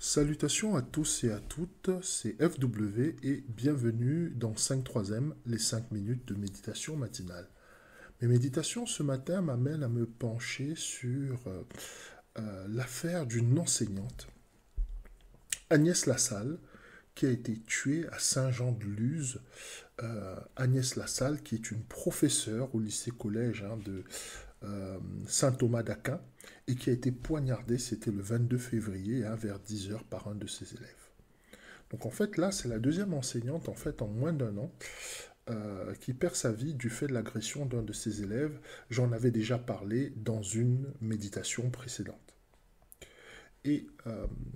Salutations à tous et à toutes, c'est FW et bienvenue dans 5/3, les 5 minutes de méditation matinale. Mes méditations ce matin m'amènent à me pencher sur l'affaire d'une enseignante, Agnès Lassalle, qui a été tuée à Saint-Jean-de-Luz. Agnès Lassalle, qui est une professeure au lycée-collège de Saint-Thomas d'Aquin et qui a été poignardée, c'était le 22 février vers 10 heures par un de ses élèves. Donc en fait là c'est la deuxième enseignante en fait en moins d'un an qui perd sa vie du fait de l'agression d'un de ses élèves. J'en avais déjà parlé dans une méditation précédente. Et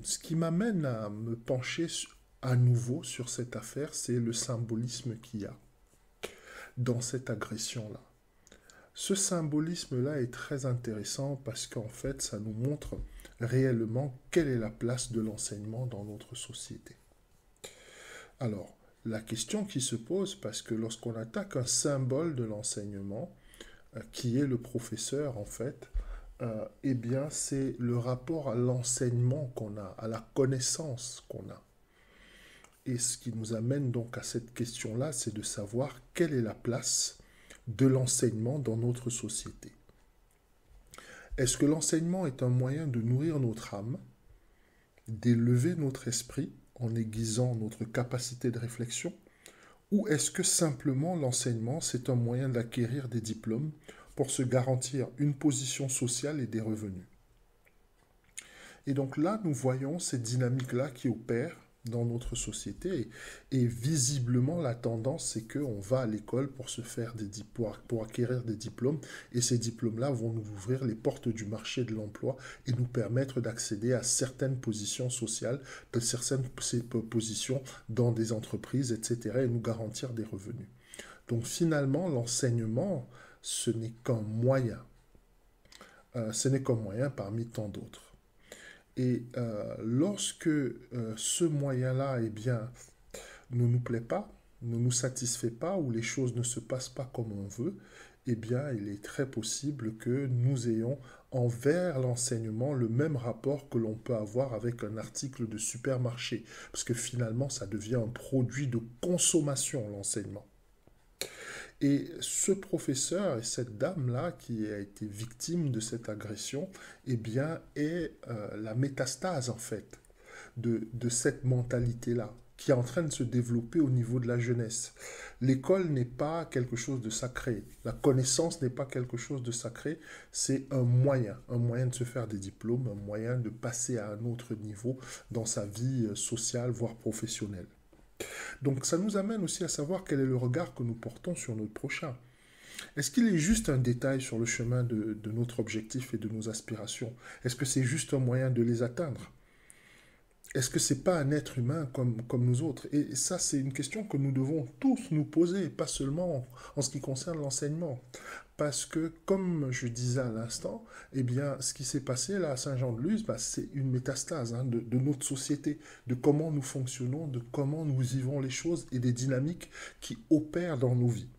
ce qui m'amène à me pencher à nouveau sur cette affaire, c'est le symbolisme qu'il y a dans cette agression-là. Ce symbolisme-là est très intéressant parce qu'en fait, ça nous montre réellement quelle est la place de l'enseignement dans notre société. Alors, la question qui se pose, parce que lorsqu'on attaque un symbole de l'enseignement, qui est le professeur en fait, eh bien c'est le rapport à l'enseignement qu'on a, à la connaissance qu'on a. Et ce qui nous amène donc à cette question-là, c'est de savoir quelle est la place de l'enseignement dans notre société. Est-ce que l'enseignement est un moyen de nourrir notre âme, d'élever notre esprit en aiguisant notre capacité de réflexion, ou est-ce que simplement l'enseignement c'est un moyen d'acquérir des diplômes pour se garantir une position sociale et des revenus? Et donc là, nous voyons cette dynamique-là qui opère dans notre société et visiblement la tendance c'est qu'on va à l'école pour se faire pour acquérir des diplômes et ces diplômes-là vont nous ouvrir les portes du marché de l'emploi et nous permettre d'accéder à certaines positions sociales, de certaines positions dans des entreprises, etc. et nous garantir des revenus. Donc finalement, l'enseignement, ce n'est qu'un moyen. Ce n'est qu'un moyen parmi tant d'autres. Et lorsque ce moyen-là, eh bien, ne nous plaît pas, ne nous satisfait pas, ou les choses ne se passent pas comme on veut, eh bien, il est très possible que nous ayons envers l'enseignement le même rapport que l'on peut avoir avec un article de supermarché, parce que finalement, ça devient un produit de consommation, l'enseignement. Et ce professeur et cette dame-là qui a été victime de cette agression, eh bien, est la métastase, en fait, de cette mentalité-là, qui est en train de se développer au niveau de la jeunesse. L'école n'est pas quelque chose de sacré. La connaissance n'est pas quelque chose de sacré. C'est un moyen de se faire des diplômes, un moyen de passer à un autre niveau dans sa vie sociale, voire professionnelle. Donc ça nous amène aussi à savoir quel est le regard que nous portons sur notre prochain. Est-ce qu'il est juste un détail sur le chemin de notre objectif et de nos aspirations? Est-ce que c'est juste un moyen de les atteindre? Est-ce que c'est pas un être humain comme nous autres? Et ça, c'est une question que nous devons tous nous poser, pas seulement en ce qui concerne l'enseignement. Parce que, comme je disais à l'instant, eh bien, ce qui s'est passé là à Saint-Jean-de-Luz, c'est une métastase de notre société, de comment nous fonctionnons, de comment nous vivons les choses et des dynamiques qui opèrent dans nos vies.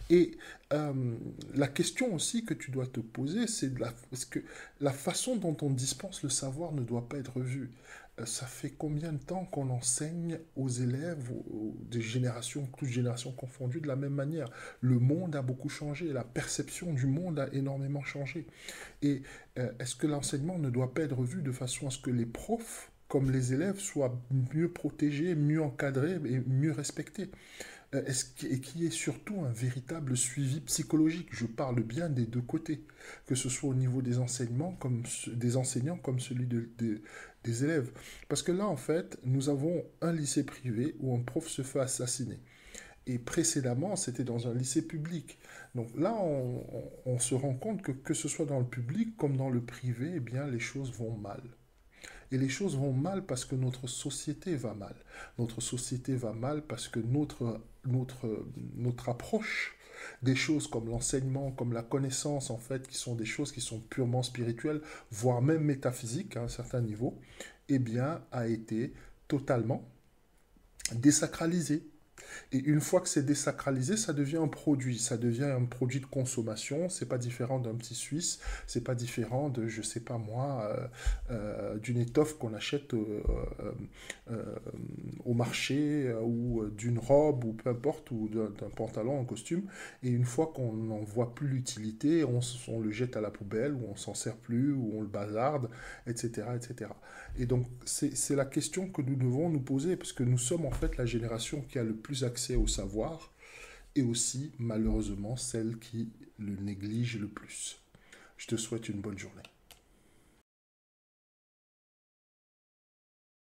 Et la question aussi que tu dois te poser, c'est est-ce que la façon dont on dispense le savoir ne doit pas être vue. Ça fait combien de temps qu'on enseigne aux élèves, des générations, toutes générations confondues, de la même manière? Le monde a beaucoup changé, la perception du monde a énormément changé. Et est-ce que l'enseignement ne doit pas être vu de façon à ce que les profs, comme les élèves, soient mieux protégés, mieux encadrés et mieux respectés? Et qui est surtout un véritable suivi psychologique. Je parle bien des deux côtés, que ce soit au niveau des enseignements, des enseignants comme celui des élèves. Parce que là, en fait, nous avons un lycée privé où un prof se fait assassiner. Et précédemment, c'était dans un lycée public. Donc là, on se rend compte que ce soit dans le public comme dans le privé, eh bien, les choses vont mal. Et les choses vont mal parce que notre société va mal. Notre société va mal parce que notre approche des choses comme l'enseignement, comme la connaissance, en fait, qui sont des choses qui sont purement spirituelles, voire même métaphysiques à un certain niveau, eh bien, a été totalement désacralisée. Et une fois que c'est désacralisé, ça devient un produit. Ça devient un produit de consommation. C'est pas différent d'un petit Suisse. C'est pas différent de, je sais pas moi, d'une étoffe qu'on achète euh, au marché ou d'une robe ou peu importe ou d'un pantalon, un costume. Et une fois qu'on n'en voit plus l'utilité, on le jette à la poubelle ou on s'en sert plus ou on le bazarde, etc., etc. Et donc, c'est la question que nous devons nous poser, parce que nous sommes en fait la génération qui a le plus accès au savoir, et aussi, malheureusement, celle qui le néglige le plus. Je te souhaite une bonne journée.